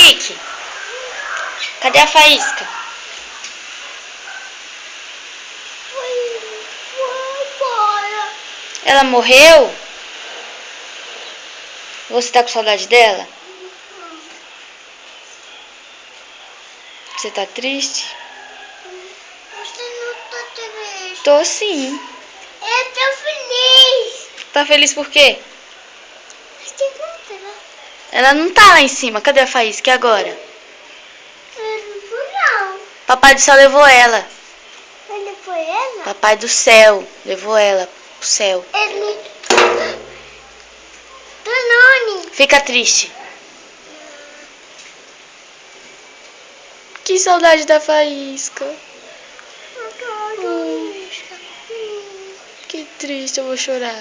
Kiki, cadê a Faísca? Foi embora. Ela morreu? Você tá com saudade dela? Você tá triste? Você não tá triste. Tô sim. Eu tô feliz. Tá feliz por quê? Segunda. Ela não tá lá em cima. Cadê a Faísca? E agora? Não. Papai do céu levou ela. Ele foi ela? Papai do céu levou ela pro céu. Ele... Danone. Fica triste. Que saudade da Faísca. Que triste, eu vou chorar.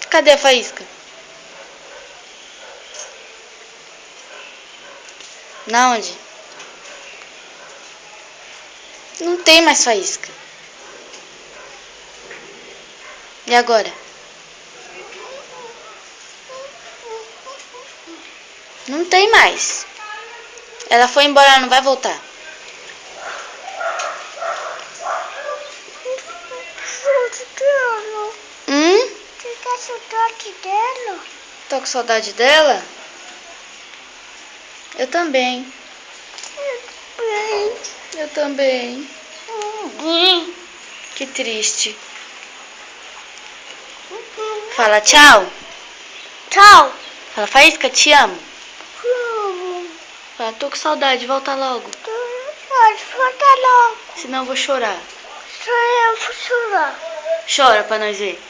Cadê a Faísca? Na onde? Não tem mais Faísca. E agora? Não tem mais. Ela foi embora, ela não vai voltar. Você tá saudade dela? Tô com saudade dela? Eu também. Eu também. Que triste. Fala tchau. Tchau. Fala, Faísca, te amo. Fala, tô com saudade, volta logo. Pode voltar logo. Senão eu vou chorar. Só eu vou chorar. Chora pra nós ver.